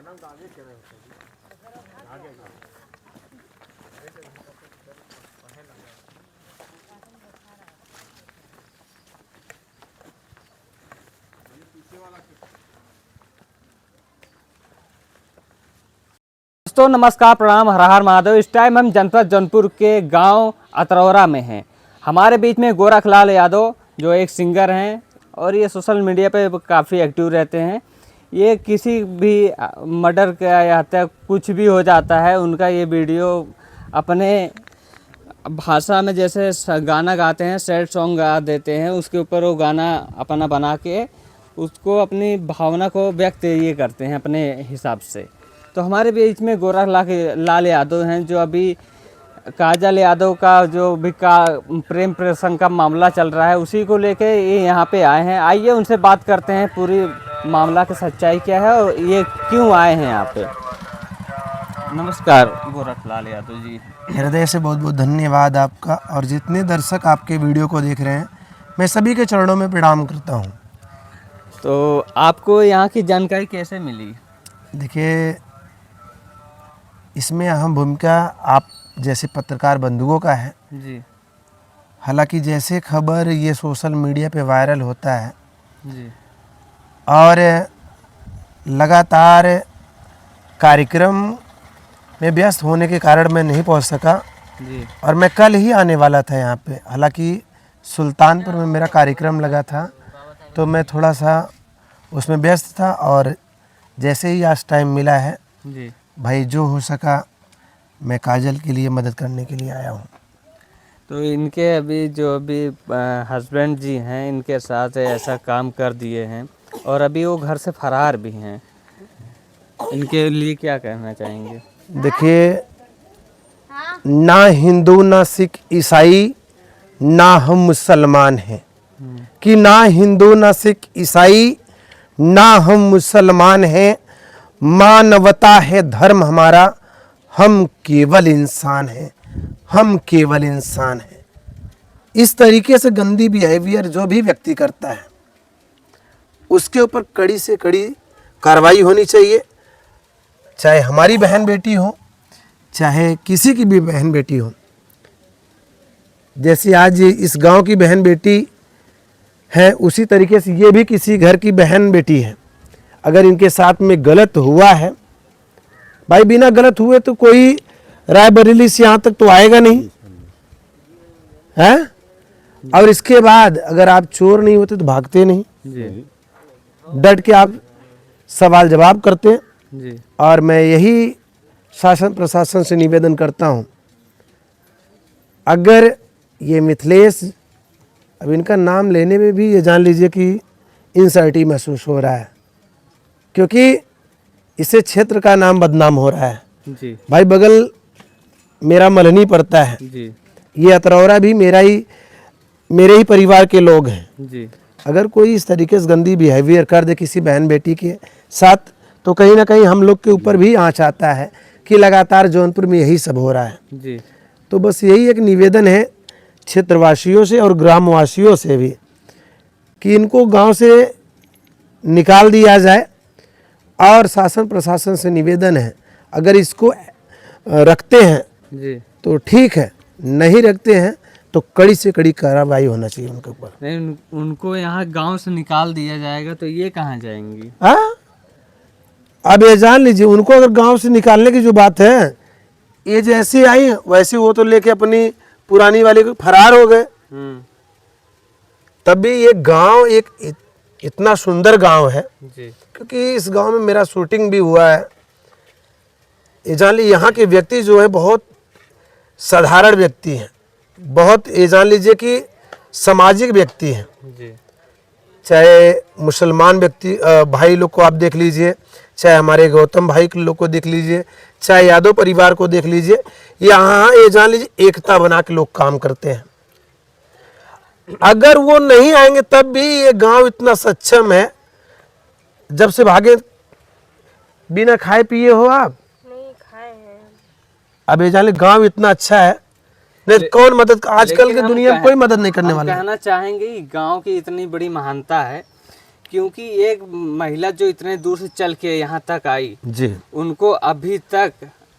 दोस्तों नमस्कार, प्रणाम, हर हर महादेव। इस टाइम हम जनपद जौनपुर के गांव अतरौरा में हैं। हमारे बीच में गोरखलाल यादव जो एक सिंगर हैं और ये सोशल मीडिया पे काफ़ी एक्टिव रहते हैं। ये किसी भी मर्डर का या हत्या कुछ भी हो जाता है, उनका ये वीडियो अपने भाषा में जैसे गाना गाते हैं, सैड सॉन्ग गा देते हैं, उसके ऊपर वो गाना अपना बना के उसको अपनी भावना को व्यक्त ये करते हैं अपने हिसाब से। तो हमारे बीच में गोरखलाल यादव हैं जो अभी काजल यादव का जो भी प्रेम प्रसंग का मामला चल रहा है उसी को लेके ये यहाँ पे आए हैं। आइए उनसे बात करते हैं, पूरी मामला की सच्चाई क्या है और ये क्यों आए हैं यहाँ पे। नमस्कार गोरखलाल यादव जी। हृदय से बहुत बहुत धन्यवाद आपका, और जितने दर्शक आपके वीडियो को देख रहे हैं मैं सभी के चरणों में प्रणाम करता हूँ। तो आपको यहाँ की जानकारी कैसे मिली? देखिए, इसमें अहम भूमिका आप जैसे पत्रकार बंधुओं का है जी। हालांकि जैसे खबर ये सोशल मीडिया पे वायरल होता है जी। और लगातार कार्यक्रम में व्यस्त होने के कारण मैं नहीं पहुंच सका जी। और मैं कल ही आने वाला था यहाँ पे। हालांकि सुल्तानपुर में मेरा कार्यक्रम लगा था तो मैं थोड़ा सा उसमें व्यस्त था, और जैसे ही आज टाइम मिला है जी भाई जो हो सका मैं काजल के लिए मदद करने के लिए आया हूँ। तो इनके अभी हस्बैंड जी हैं, इनके साथ ऐसा काम कर दिए हैं और अभी वो घर से फरार भी हैं। इनके लिए क्या कहना चाहेंगे? देखिए, ना हिंदू ना सिख ईसाई ना हम मुसलमान हैं, कि ना हिंदू ना सिख ईसाई ना हम मुसलमान हैं। मानवता है धर्म हमारा, हम केवल इंसान हैं, हम केवल इंसान हैं। इस तरीके से गंदी बिहेवियर जो भी व्यक्ति करता है उसके ऊपर कड़ी से कड़ी कार्रवाई होनी चाहिए, चाहे हमारी बहन बेटी हो चाहे किसी की भी बहन बेटी हो। जैसे आज इस गांव की बहन बेटी है उसी तरीके से ये भी किसी घर की बहन बेटी है। अगर इनके साथ में गलत हुआ है, भाई बिना गलत हुए तो कोई रायबरेली से यहाँ तक तो आएगा नहीं है। और इसके बाद अगर आप चोर नहीं होते तो भागते नहीं जी। डट के आप सवाल जवाब करते हैं। जी। और मैं यही शासन प्रशासन से निवेदन करता हूँ, अगर ये मिथिलेश, अब इनका नाम लेने में भी ये जान लीजिए कि इंसल्टी महसूस हो रहा है, क्योंकि इससे क्षेत्र का नाम बदनाम हो रहा है। जी। भाई बगल मेरा मलहनी पड़ता है जी। ये अतरौरा भी मेरे ही परिवार के लोग हैं। जी। अगर कोई इस तरीके से गंदी बिहेवियर कर दे किसी बहन बेटी के साथ तो कहीं ना कहीं हम लोग के ऊपर भी आँच आता है कि लगातार जौनपुर में यही सब हो रहा है। जी। तो बस यही एक निवेदन है क्षेत्रवासियों से और ग्रामवासियों से भी कि इनको गांव से निकाल दिया जाए। और शासन प्रशासन से निवेदन है, अगर इसको रखते हैं जी। तो ठीक है, नहीं रखते हैं तो कड़ी से कड़ी कार्रवाई होना चाहिए उनके ऊपर। नहीं, उनको यहाँ गांव से निकाल दिया जाएगा तो ये कहाँ जाएंगी? हाँ, अब ये जान लीजिए, उनको अगर गांव से निकालने की जो बात है, ये जैसे आई वैसे वो तो लेके अपनी पुरानी वाले को फरार हो गए। तब भी ये गांव एक इतना सुंदर गांव है जी। क्योंकि इस गांव में मेरा शूटिंग भी हुआ है। ये जान लीजिए यहाँ के व्यक्ति जो है बहुत साधारण व्यक्ति हैं, बहुत ये जान लीजिए कि सामाजिक व्यक्ति हैं। जी। चाहे मुसलमान व्यक्ति भाई लोग को आप देख लीजिए, चाहे हमारे गौतम भाई के लोग को देख लीजिए, चाहे यादव परिवार को देख लीजिए, यहाँ ये जान लीजिए एकता बना के लोग काम करते हैं। अगर वो नहीं आएंगे तब भी ये गांव इतना सक्षम है। जब से भागे बिना खाए पिए हो आप? नहीं खाए हैं। अब ये जान लीजिए गांव इतना अच्छा है, नहीं कौन मदद, आजकल की दुनिया में कोई मदद नहीं करने वाला। कहना चाहेंगे गांव की इतनी बड़ी महानता है क्योंकि एक महिला जो इतने दूर से चल के यहाँ तक आई, जी उनको अभी तक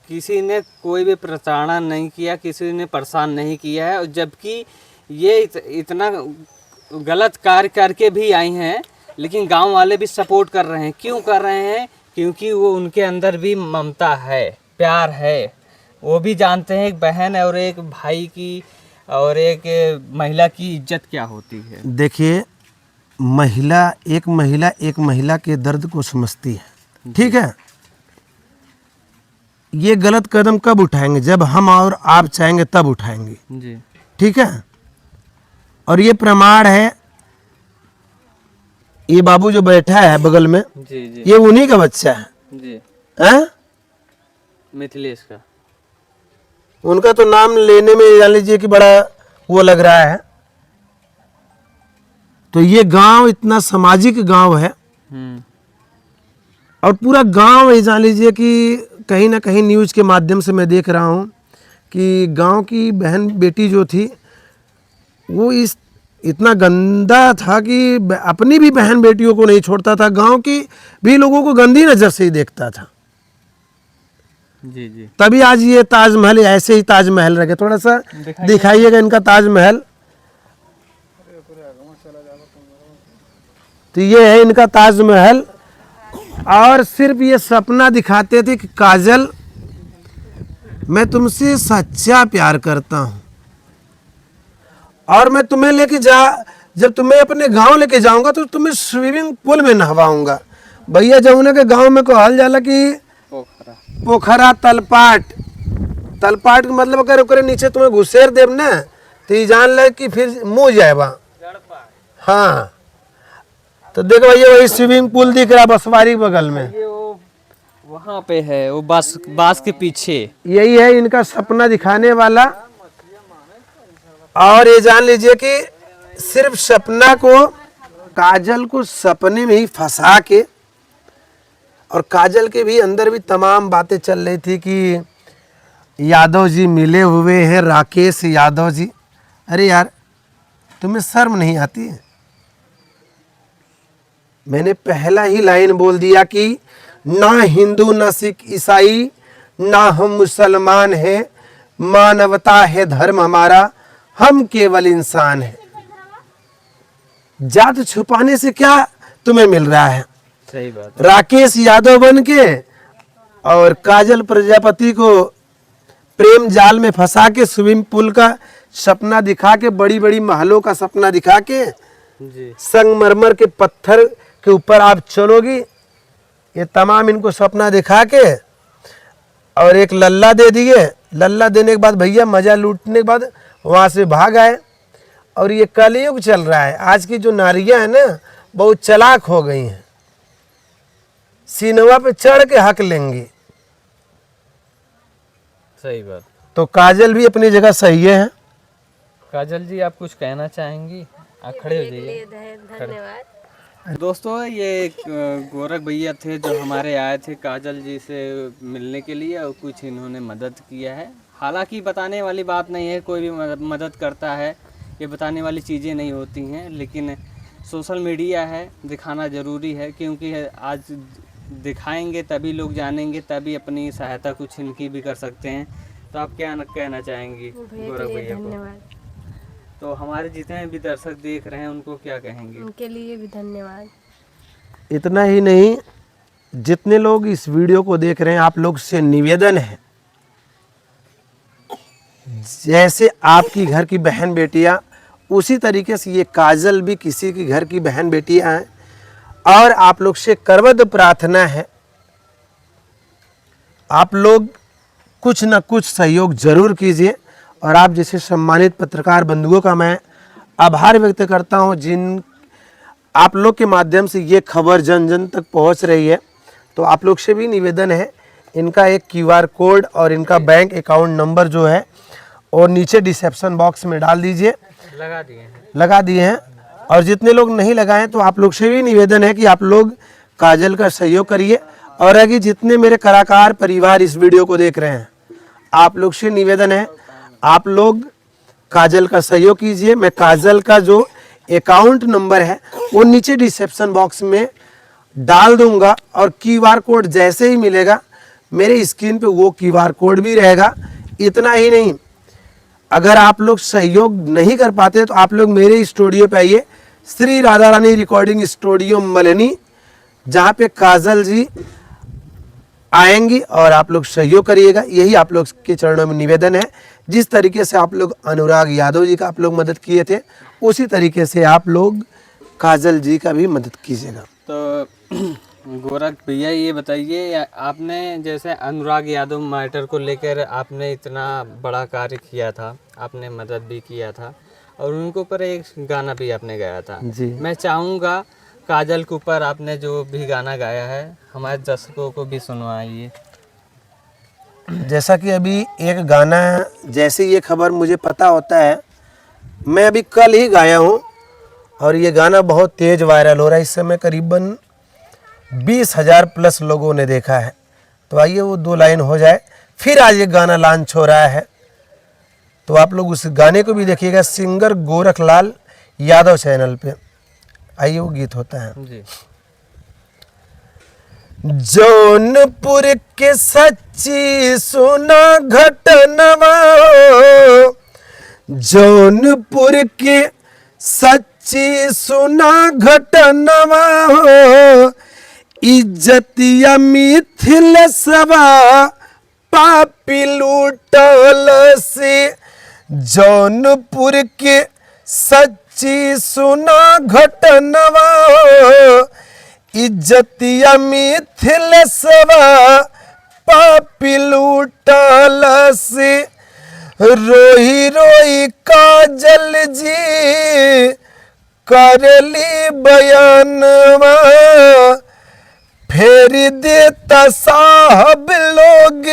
किसी ने कोई भी प्रताड़ना नहीं किया, किसी ने परेशान नहीं किया है। और जबकि ये इतना गलत कार्य करके भी आई हैं, लेकिन गांव वाले भी सपोर्ट कर रहे हैं। क्यों कर रहे हैं? क्योंकि वो उनके अंदर भी ममता है, प्यार है। वो भी जानते हैं एक बहन और एक भाई की और एक महिला की इज्जत क्या होती है। देखिए, एक महिला के दर्द को समझती है, ठीक है। ये गलत कदम कब उठाएंगे? जब हम और आप चाहेंगे तब उठाएंगे, जी ठीक है। और ये प्रमाण है, ये बाबू जो बैठा है बगल में, जी जी ये उन्हीं का बच्चा है, जी, हैं? मिथिलेश का। उनका तो नाम लेने में जान लीजिए कि बड़ा वो लग रहा है। तो ये गांव इतना सामाजिक गांव है और पूरा गांव ये जान लीजिए कि कहीं ना कहीं न्यूज़ के माध्यम से मैं देख रहा हूँ कि गांव की बहन बेटी जो थी वो इतना गंदा था कि अपनी भी बहन बेटियों को नहीं छोड़ता था, गांव की भी लोगों को गंदी नज़र से ही देखता था। जी जी। तभी आज ये ताजमहल, ऐसे ही ताजमहल रखे, थोड़ा सा दिखाइएगा इनका ताजमहल। तो ये है इनका ताजमहल। और सिर्फ ये सपना दिखाते थे कि काजल, मैं तुमसे सच्चा प्यार करता हूं और मैं तुम्हें लेके जब तुम्हें अपने गांव लेके जाऊंगा तो तुम्हें स्विमिंग पूल में नहवाऊंगा। भैया जमुना के गांव में कहल जाला कि पोखरा तलपाट के मतलब अगर ओकरे नीचे तुम्हें घुसेर देव ना तो ये जान ले कि फिर मुँह जाएगा। हाँ, तो देखो भैया वही स्विमिंग पूल दिख रहा है बसवारी के बगल में, ये वो वहाँ पे है, वो बास के पीछे। यही है इनका सपना दिखाने वाला। और ये जान लीजिए कि सिर्फ सपना को, काजल को सपने में ही फंसा के, और काजल के भी अंदर भी तमाम बातें चल रही थी कि यादव जी मिले हुए हैं, राकेश यादव जी। अरे यार, तुम्हें शर्म नहीं आती है? मैंने पहला ही लाइन बोल दिया कि ना हिंदू ना सिख ईसाई ना हम मुसलमान हैं, मानवता है धर्म हमारा, हम केवल इंसान हैं। जात छुपाने से क्या तुम्हें मिल रहा है? सही बात। राकेश यादव बन के और काजल प्रजापति को प्रेम जाल में फंसा के, स्विमिंग पूल का सपना दिखा के, बड़ी बड़ी महलों का सपना दिखा के, जी संगमरमर के पत्थर के ऊपर आप चलोगी, ये तमाम इनको सपना दिखा के और एक लल्ला दे दिए। लल्ला देने के बाद भैया मजा लूटने के बाद वहां से भाग आए। और ये कलयुग चल रहा है, आज की जो नारियां हैं ना बहुत चालाक हो गई हैं, सीनवा पे चढ़ के हक लेंगी। सही बात। तो काजल भी अपनी जगह सही है। काजल जी, आप कुछ कहना चाहेंगी? आप खड़े हो जाइए। धन्यवाद। दोस्तों, ये गोरख भैया थे जो हमारे आए थे काजल जी से मिलने के लिए, और कुछ इन्होंने मदद किया है। हालांकि बताने वाली बात नहीं है, कोई भी मदद करता है ये बताने वाली चीज़ें नहीं होती हैं, लेकिन सोशल मीडिया है, दिखाना ज़रूरी है, क्योंकि आज दिखाएंगे तभी लोग जानेंगे, तभी अपनी सहायता कुछ इनकी भी कर सकते हैं। तो आप क्या कहना चाहेंगी गोरख भैया को? धन्यवाद। तो हमारे जितने भी दर्शक देख रहे हैं उनको क्या कहेंगे? उनके लिए भी धन्यवाद। इतना ही नहीं, जितने लोग इस वीडियो को देख रहे हैं, आप लोग से निवेदन है, जैसे आपकी घर की बहन बेटियां, उसी तरीके से ये काजल भी किसी की घर की बहन बेटियां हैं। और आप लोग से करवद प्रार्थना है, आप लोग कुछ न कुछ सहयोग जरूर कीजिए। और आप जैसे सम्मानित पत्रकार बंधुओं का मैं आभार व्यक्त करता हूं, जिन आप लोग के माध्यम से ये खबर जन जन तक पहुंच रही है। तो आप लोग से भी निवेदन है, इनका एक QR कोड और इनका बैंक अकाउंट नंबर जो है और नीचे डिस्क्रिप्शन बॉक्स में डाल दीजिए। लगा दिए हैं। और जितने लोग नहीं लगाए तो आप लोग से भी निवेदन है कि आप लोग काजल का सहयोग करिए। और अगर जितने मेरे कलाकार परिवार इस वीडियो को देख रहे हैं, आप लोग से निवेदन है, आप लोग काजल का सहयोग कीजिए। मैं काजल का जो अकाउंट नंबर है वो नीचे डिस्क्रिप्शन बॉक्स में डाल दूंगा, और क्यूआर कोड जैसे ही मिलेगा मेरे स्क्रीन पे वो क्यूआर कोड भी रहेगा। इतना ही नहीं, अगर आप लोग सहयोग नहीं कर पाते तो आप लोग मेरे स्टूडियो पे आइए, श्री राधा रानी रिकॉर्डिंग स्टूडियो मलनी, जहाँ पे काजल जी आएंगी और आप लोग सहयोग करिएगा। यही आप लोग के चरणों में निवेदन है। जिस तरीके से आप लोग अनुराग यादव जी का आप लोग मदद किए थे, उसी तरीके से आप लोग काजल जी का भी मदद कीजिएगा। तो गोरख भैया ये बताइए, आपने जैसे अनुराग यादव मैटर को लेकर आपने इतना बड़ा कार्य किया था, आपने मदद भी किया था और उनके ऊपर एक गाना भी आपने गाया था जी। मैं चाहूँगा काजल के ऊपर आपने जो भी गाना गाया है हमारे दर्शकों को भी सुनवाइए। जैसा कि अभी एक गाना, जैसे ये खबर मुझे पता होता है, मैं अभी कल ही गाया हूँ और ये गाना बहुत तेज वायरल हो रहा है। इस समय करीबन 20,000 प्लस लोगों ने देखा है। तो आइए वो 2 लाइन हो जाए, फिर आज ये गाना लॉन्च हो रहा है, तो आप लोग उस गाने को भी देखिएगा, सिंगर गोरखलाल यादव चैनल पे। आइए वो गीत होता है जी। जौनपुर के सच्ची सुना घटनवा, जौनपुर के सच्ची सुना घटनवा, इज्जतिया मिथिल सवा पापी लूटल से। जौनपुर के सच्ची सुना घटनवा, इज्जतिया मिथिल सवा पापी लूटल से। रोई रोई काजल जी करली बयानवा, फेर देता साहब लोग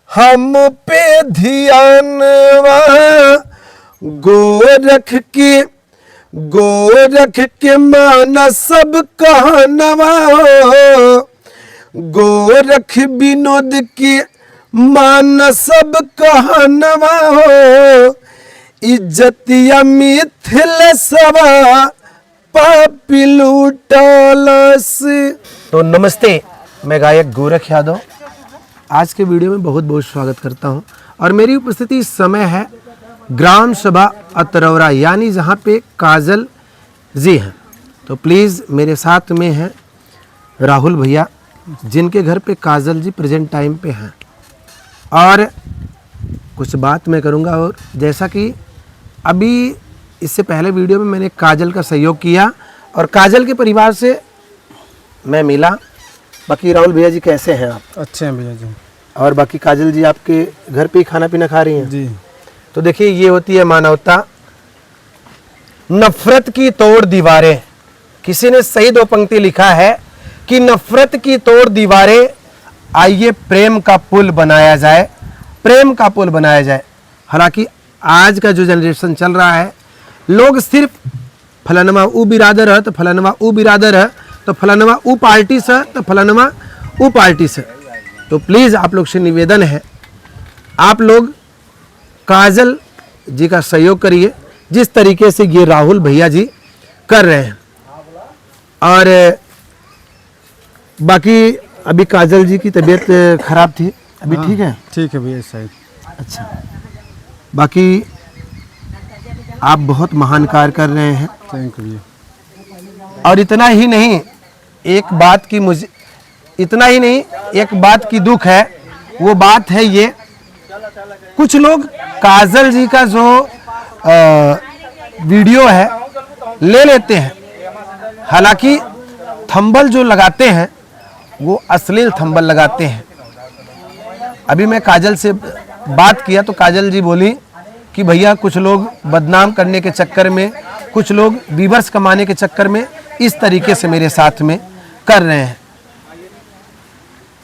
हम पे ध्यानवा। गोरख के माना सब कहनवा, गोरख विनोद के माना सब कहनवा, इज्जतिया मिथिल सवा पापी लूटलस। तो नमस्ते, मैं गायक गोरख यादव आज के वीडियो में बहुत बहुत स्वागत करता हूं। और मेरी उपस्थिति इस समय है ग्राम सभा अतरौरा, यानी जहां पे काजल जी हैं। तो प्लीज़ मेरे साथ में हैं राहुल भैया, जिनके घर पे काजल जी प्रेजेंट टाइम पे हैं, और कुछ बात मैं करूंगा। और जैसा कि अभी इससे पहले वीडियो में मैंने काजल का सहयोग किया और काजल के परिवार से मैं मिला। बाकी राहुल भैया जी कैसे हैं आप? अच्छे हैं भैया जी। और बाकी काजल जी आपके घर पे ही खाना पीना खा रही हैं? जी। तो देखिए, ये होती है मानवता। नफरत की तोड़ दीवारें, किसी ने सही 2 पंक्ति लिखा है कि नफरत की तोड़ दीवारें, आइए प्रेम का पुल बनाया जाए, प्रेम का पुल बनाया जाए। हालांकि आज का जो जनरेशन चल रहा है, लोग सिर्फ फलानवा ऊ बिरादर है तो फलानवा ऊ बिरादर है, तो फलानवा ऊ पार्टी से तो फलानवा ऊ पार्टी से। तो प्लीज़ आप लोग से निवेदन है, आप लोग काजल जी का सहयोग करिए जिस तरीके से ये राहुल भैया जी कर रहे हैं। और बाकी अभी काजल जी की तबीयत खराब थी, अभी ठीक है? ठीक है भैया साहब। अच्छा, बाकी आप बहुत महान कार्य कर रहे हैं। थैंक यू भैया। और इतना ही नहीं, एक बात की मुझे इतना ही नहीं एक बात की दुख है, वो बात है ये, कुछ लोग काजल जी का जो वीडियो है ले लेते हैं, हालांकि थंबल जो लगाते हैं वो अश्लील थंबल लगाते हैं। अभी मैं काजल से बात किया तो काजल जी बोली कि भैया कुछ लोग बदनाम करने के चक्कर में, कुछ लोग व्यूअर्स कमाने के चक्कर में इस तरीके से मेरे साथ में कर रहे हैं।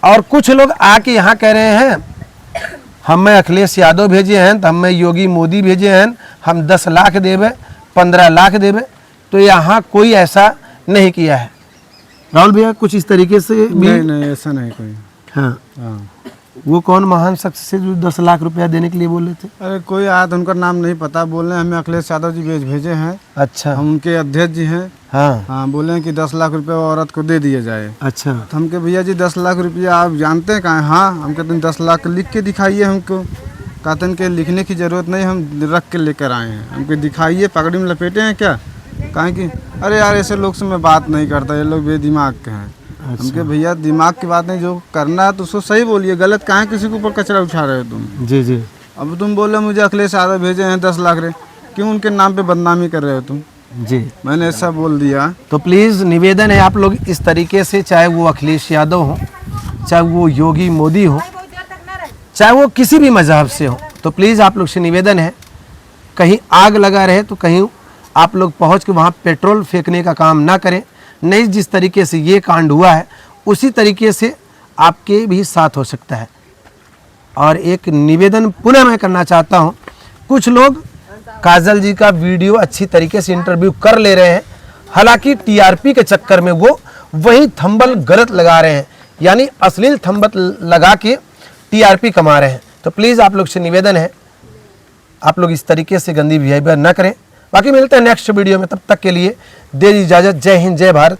और कुछ लोग आके यहाँ कह रहे हैं हमें अखिलेश यादव भेजे हैं, तो हमें योगी मोदी भेजे हैं, हम 10 लाख देवे, 15 लाख देवे। तो यहाँ कोई ऐसा नहीं किया है। राहुल भैया कुछ इस तरीके से भी नहीं ऐसा नहीं कोई। हाँ, हाँ वो कौन महान शख्स से जो 10 लाख रुपया देने के लिए बोले थे? अरे कोई आया था, उनका नाम नहीं पता, बोल रहे हैं हमें अखिलेश यादव जी भेजे हैं, अच्छा। हम उनके अध्यक्ष जी हैं। हाँ हाँ, बोले हैं कि 10 लाख रुपए औरत को दे दिए जाए। अच्छा। तो हम कहे भैया जी 10 लाख रुपया आप जानते हैं कहाँ है? हाँ, हम कहते हैं 10 लाख लिख के दिखाइए हमको। कहते हैं कि लिखने की ज़रूरत नहीं, हम रख के लेकर आए हैं। हमको दिखाइए, पगड़ी में लपेटे हैं क्या? कहें कि अरे यार ऐसे लोग से मैं बात नहीं करता, ये लोग बेदिमाग के हैं। हमके भैया दिमाग की बात नहीं, जो करना है तो उसको सही बोलिए, गलत कहाँ किसी के ऊपर कचरा उठा रहे हो तुम? जी जी। अब तुम बोले मुझे अखिलेश यादव भेजे हैं 10 लाख रे, क्यों उनके नाम पे बदनामी कर रहे हो तुम? जी, मैंने ऐसा बोल दिया। तो प्लीज़ निवेदन है आप लोग इस तरीके से, चाहे वो अखिलेश यादव हो, चाहे वो योगी मोदी हो, चाहे वो किसी भी मजहब से हो, तो प्लीज़ आप लोग से निवेदन है, कहीं आग लगा रहे तो कहीं आप लोग पहुंच के वहाँ पेट्रोल फेंकने का काम ना करें। नहीं, जिस तरीके से ये कांड हुआ है उसी तरीके से आपके भी साथ हो सकता है। और एक निवेदन पुनः मैं करना चाहता हूँ, कुछ लोग काजल जी का वीडियो अच्छी तरीके से इंटरव्यू कर ले रहे हैं, हालांकि टीआरपी के चक्कर में वो वही थंबल गलत लगा रहे हैं, यानी अश्लील थंबल लगा के टीआरपी कमा रहे हैं। तो प्लीज़ आप लोग से निवेदन है, आप लोग इस तरीके से गंदी बिहेवियर न करें। बाकी मिलते हैं नेक्स्ट वीडियो में, तब तक के लिए दे इजाज़त। जय हिंद, जय भारत।